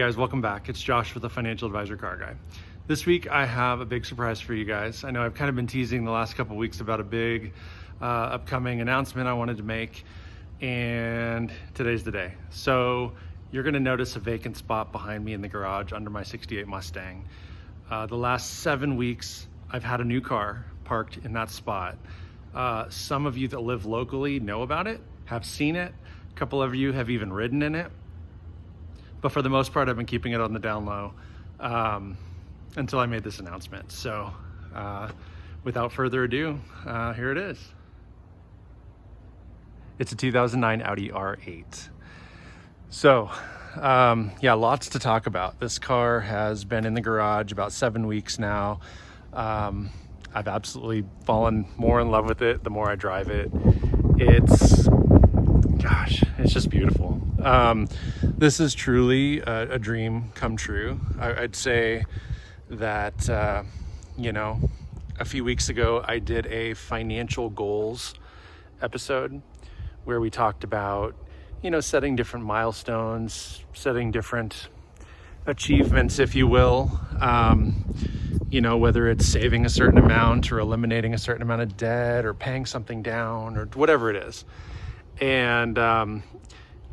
guys, welcome back. It's Josh with the Financial Advisor Car Guy. This week I have a big surprise for you guys. I know I've kind of been teasing the last couple of weeks about a big upcoming announcement I wanted to make, and today's the day. So you're gonna notice a vacant spot behind me in the garage under my 68 Mustang. The last 7 weeks I've had a new car parked in that spot. Some of you that live locally know about it, have seen it. A couple of you have even ridden in it. But for the most part, I've been keeping it on the down low until I made this announcement. So without further ado, here it is. It's a 2009 Audi R8. So yeah, lots to talk about. This car has been in the garage about 7 weeks now. I've absolutely fallen more in love with it the more I drive it. It's just beautiful. This is truly a dream come true. I'd say that, you know, a few weeks ago, I did a financial goals episode where we talked about, you know, setting different milestones, setting different achievements, if you will. You know, whether it's saving a certain amount or eliminating a certain amount of debt or paying something down or whatever it is. And,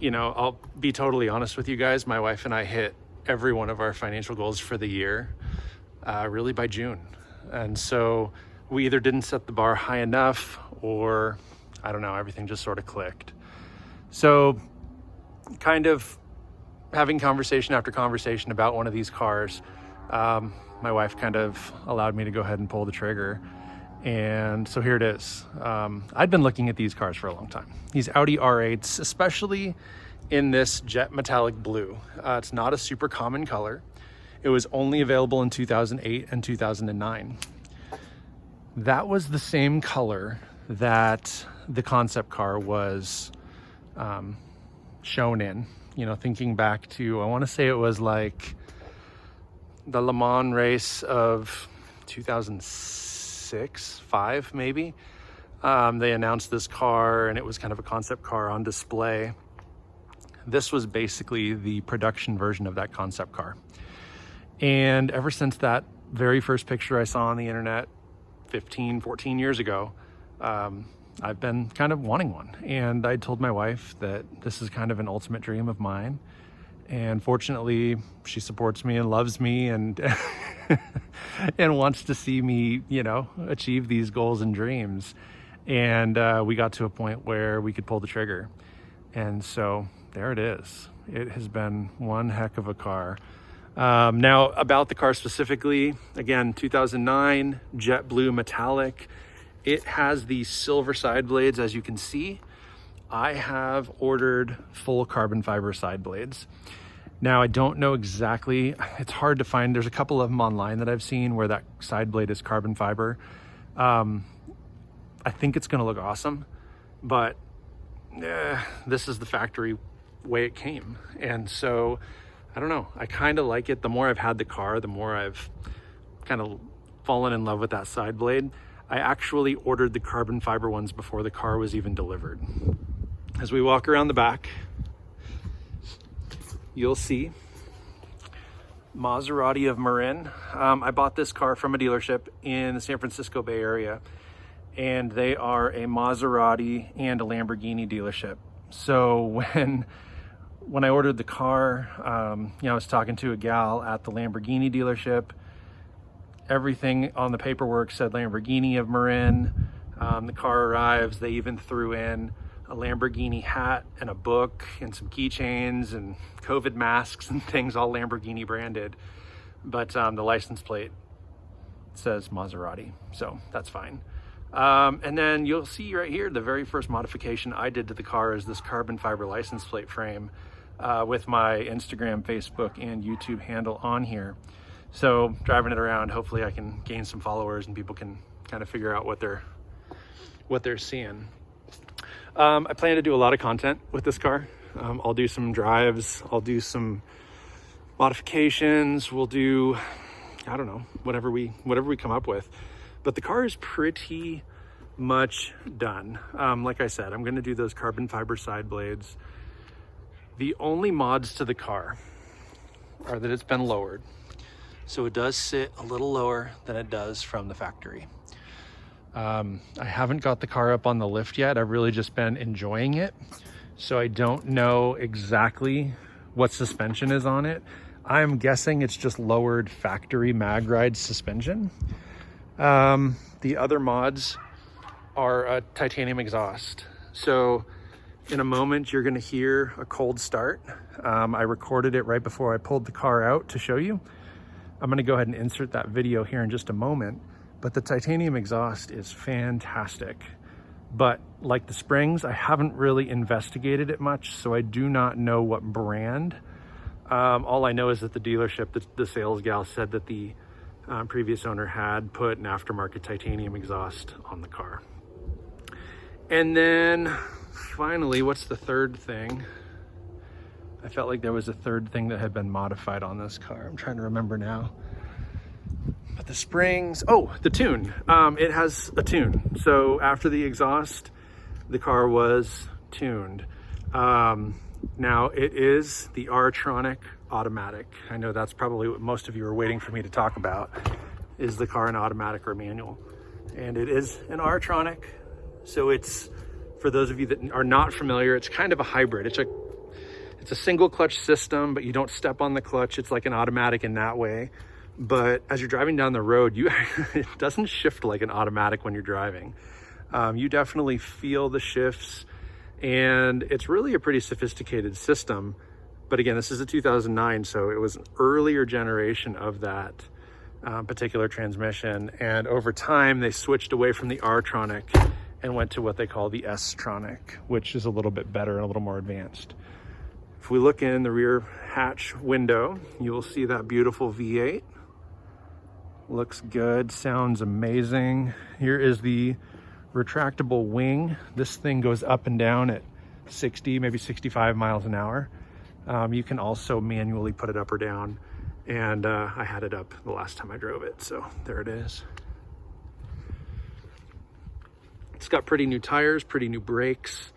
you know, I'll be totally honest with you guys. My wife and I hit every one of our financial goals for the year, really by June. And so we either didn't set the bar high enough or I don't know, everything just sort of clicked. So kind of having conversation after conversation about one of these cars, my wife kind of allowed me to go ahead and pull the trigger. And so here it is. I'd been looking at these cars for a long time. These Audi R8s, especially in this jet metallic blue. It's not a super common color. It was only available in 2008 and 2009. That was the same color that the concept car was shown in. You know, thinking back to, I want to say it was like the Le Mans race of 2006, 5 maybe. They announced this car and it was kind of a concept car on display. This was basically the production version of that concept car. And ever since that very first picture I saw on the internet 14 years ago, I've been kind of wanting one. And I told my wife that this is kind of an ultimate dream of mine. And fortunately, she supports me and loves me and and wants to see me, you know, achieve these goals and dreams. And we got to a point where we could pull the trigger. And so there it is. It has been one heck of a car. Now, about the car specifically, again, 2009 jet blue metallic. It has the silver side blades, as you can see. I have ordered full carbon fiber side blades. Now, I don't know exactly, it's hard to find. There's a couple of them online that I've seen where that side blade is carbon fiber. I think it's gonna look awesome, but this is the factory way it came. And so, I don't know, I kind of like it. The more I've had the car, the more I've kind of fallen in love with that side blade. I actually ordered the carbon fiber ones before the car was even delivered. As we walk around the back, you'll see Maserati of Marin. I bought this car from a dealership in the San Francisco Bay Area, and they are a Maserati and a Lamborghini dealership. So when I ordered the car, you know, I was talking to a gal at the Lamborghini dealership. Everything on the paperwork said Lamborghini of Marin. The car arrives, they even threw in a Lamborghini hat and a book and some keychains and COVID masks and things, all Lamborghini branded. But the license plate says Maserati, so that's fine. And then you'll see right here, the very first modification I did to the car is this carbon fiber license plate frame with my Instagram, Facebook, and YouTube handle on here. So driving it around, hopefully I can gain some followers and people can kind of figure out what they're seeing. I plan to do a lot of content with this car. I'll do some drives, I'll do some modifications, we'll do, I don't know, whatever we come up with. But the car is pretty much done. Like I said, I'm gonna do those carbon fiber side blades. The only mods to the car are that it's been lowered. So it does sit a little lower than it does from the factory. I haven't got the car up on the lift yet. I've really just been enjoying it. So I don't know exactly what suspension is on it. I'm guessing it's just lowered factory mag ride suspension. The other mods are a titanium exhaust. So in a moment, you're gonna hear a cold start. I recorded it right before I pulled the car out to show you. I'm gonna go ahead and insert that video here in just a moment, but the titanium exhaust is fantastic. But like the springs, I haven't really investigated it much, so I do not know what brand. All I know is that the dealership, the sales gal said that the previous owner had put an aftermarket titanium exhaust on the car. And then finally, what's the third thing? I felt like there was a third thing that had been modified on this car. I'm trying to remember now. But the springs, oh, the tune. It has a tune. So after the exhaust, the car was tuned. Now it is the R8 automatic. I know that's probably what most of you are waiting for me to talk about, is the car an automatic or manual. And it is an R8. So it's, for those of you that are not familiar, it's kind of a hybrid. It's a single clutch system, but you don't step on the clutch. It's like an automatic in that way. But as you're driving down the road, it doesn't shift like an automatic when you're driving. You definitely feel the shifts, and it's really a pretty sophisticated system. But again, this is a 2009, so it was an earlier generation of that particular transmission. And over time, they switched away from the R-tronic and went to what they call the S-tronic, which is a little bit better and a little more advanced. If we look in the rear hatch window, you will see that beautiful V8. Looks good, sounds amazing. Here is the retractable wing. This thing goes up and down at 60, maybe 65 miles an hour. You can also manually put it up or down. And I had it up the last time I drove it, so there it is. It's got pretty new tires, pretty new brakes.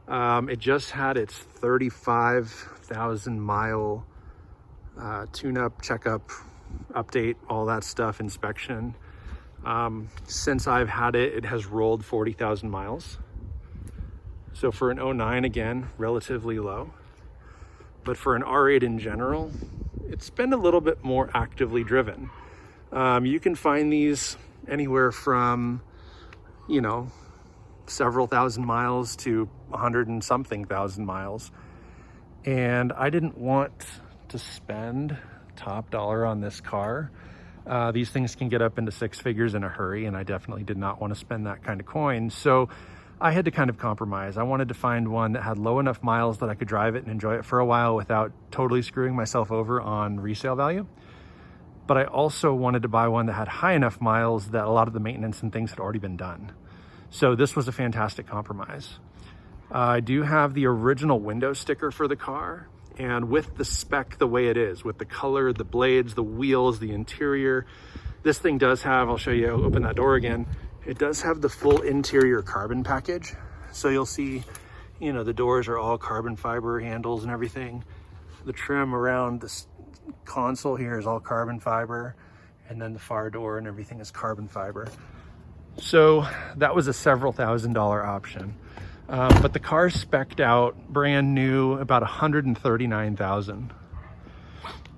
It just had its 35,000 mile tune-up, checkup, update, all that stuff, inspection. Since I've had it, it has rolled 40,000 miles. So for an 09, again, relatively low. But for an R8 in general, it's been a little bit more actively driven. You can find these anywhere from, you know, several thousand miles to 100 and something thousand miles. And I didn't want to spend top dollar on this car. These things can get up into six figures in a hurry, and I definitely did not want to spend that kind of coin. So I had to kind of compromise. I wanted to find one that had low enough miles that I could drive it and enjoy it for a while without totally screwing myself over on resale value. But I also wanted to buy one that had high enough miles that a lot of the maintenance and things had already been done. So this was a fantastic compromise. I do have the original window sticker for the car, and with the spec the way it is, with the color, the blades, the wheels, the interior, this thing does have, I'll show you, I'll open that door again. It does have the full interior carbon package. So you'll see, you know, the doors are all carbon fiber handles and everything. The trim around this console here is all carbon fiber, and then the far door and everything is carbon fiber. So that was a several $1,000s option. But the car spec'd out brand new about 139,000.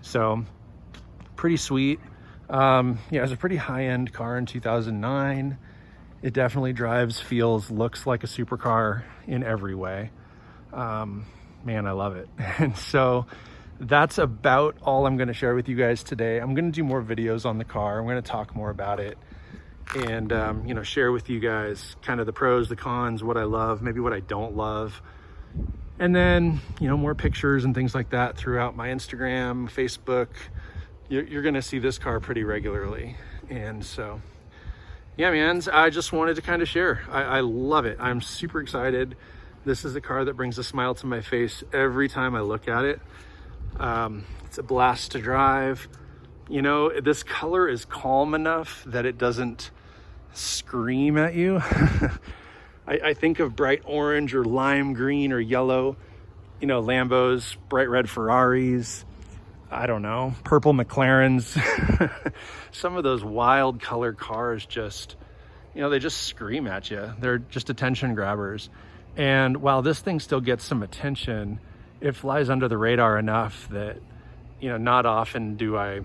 So pretty sweet. Yeah, it was a pretty high-end car in 2009. It definitely drives, feels, looks like a supercar in every way. Man, I love it. And so that's about all I'm going to share with you guys today. I'm going to do more videos on the car. I'm going to talk more about it, and you know, share with you guys kind of the pros, the cons, what I love, maybe what I don't love, and then, you know, more pictures and things like that throughout my Instagram, Facebook. You're gonna see this car pretty regularly. And so yeah, man, I just wanted to kind of share. I love it. I'm super excited. This is a car that brings a smile to my face every time I look at it. It's a blast to drive. You know, this color is calm enough that it doesn't scream at you. I think of bright orange or lime green or yellow, you know, Lambos, bright red Ferraris. I don't know, purple McLarens. Some of those wild color cars just, you know, they just scream at you. They're just attention grabbers. And while this thing still gets some attention, it flies under the radar enough that, you know, not often do I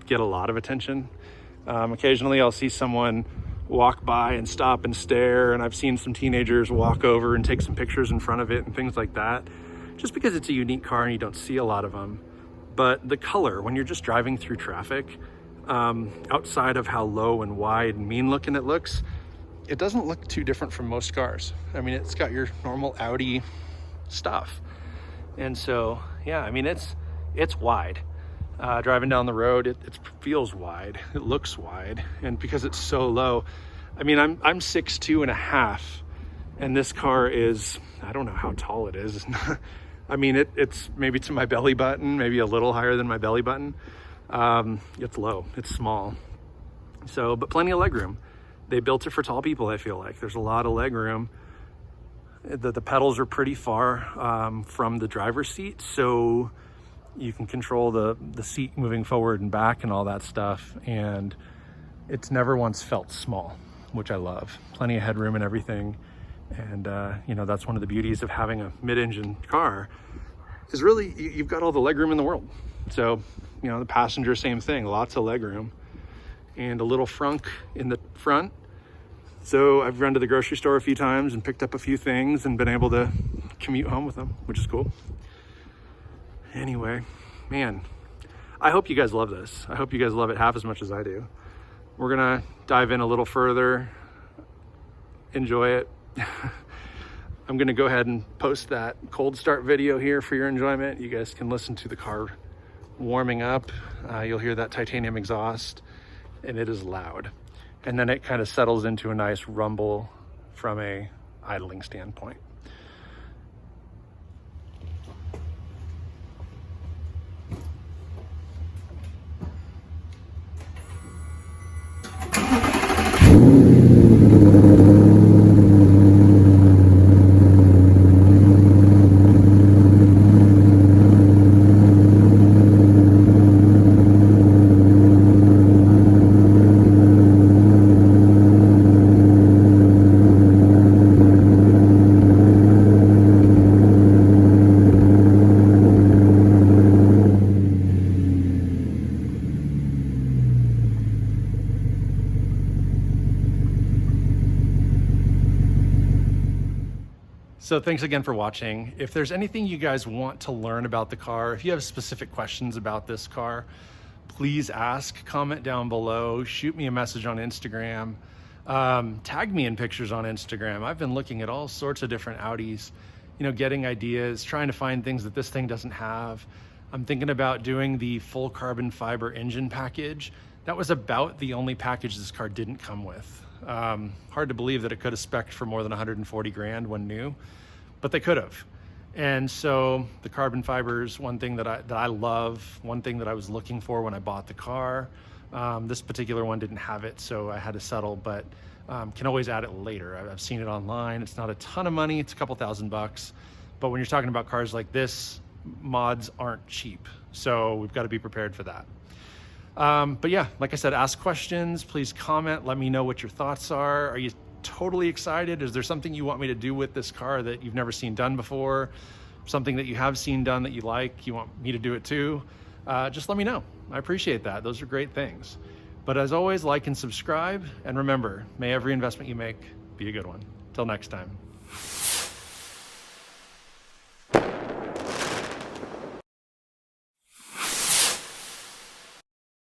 get a lot of attention. Occasionally I'll see someone walk by and stop and stare, and I've seen some teenagers walk over and take some pictures in front of it and things like that, just because it's a unique car and you don't see a lot of them. But the color, when you're just driving through traffic, outside of how low and wide and mean looking it looks, it doesn't look too different from most cars. I mean, it's got your normal Audi stuff. And so, yeah, I mean, it's wide. Driving down the road, it feels wide, it looks wide. And because it's so low, I mean, I'm 6'2.5", and this car is, I don't know how tall it is. It's not, I mean, it's maybe to my belly button, maybe a little higher than my belly button. It's low, it's small. So, but plenty of legroom. They built it for tall people, I feel like. There's a lot of legroom. The pedals are pretty far from the driver's seat, so you can control the seat moving forward and back and all that stuff. And it's never once felt small, which I love. Plenty of headroom and everything. And you know, that's one of the beauties of having a mid-engine car, is really you've got all the legroom in the world. So, you know, the passenger, same thing, lots of legroom, and a little frunk in the front. So I've run to the grocery store a few times and picked up a few things and been able to commute home with them, which is cool. Anyway, man, I hope you guys love this. I hope you guys love it half as much as I do. We're gonna dive in a little further, enjoy it. I'm gonna go ahead and post that cold start video here for your enjoyment. You guys can listen to the car warming up. You'll hear that titanium exhaust, and it is loud. And then it kind of settles into a nice rumble from a idling standpoint. So thanks again for watching. If there's anything you guys want to learn about the car, if you have specific questions about this car, please ask, comment down below, shoot me a message on Instagram, tag me in pictures on Instagram. I've been looking at all sorts of different Audis, you know, getting ideas, trying to find things that this thing doesn't have. I'm thinking about doing the full carbon fiber engine package. That was about the only package this car didn't come with. Hard to believe that it could have spec'd for more than 140 grand when new, but they could have. And so the carbon fiber is one thing that I love, one thing that I was looking for when I bought the car. This particular one didn't have it, so I had to settle, but can always add it later. I've seen it online. It's not a ton of money. It's a couple $1,000, but when you're talking about cars like this, mods aren't cheap. So we've got to be prepared for that. But yeah, like I said, ask questions, please comment, let me know what your thoughts are. Are you totally excited? Is there something you want me to do with this car that you've never seen done before? Something that you have seen done that you like, you want me to do it too? Just let me know. I appreciate that. Those are great things. But as always, like and subscribe. And remember, may every investment you make be a good one. Till next time.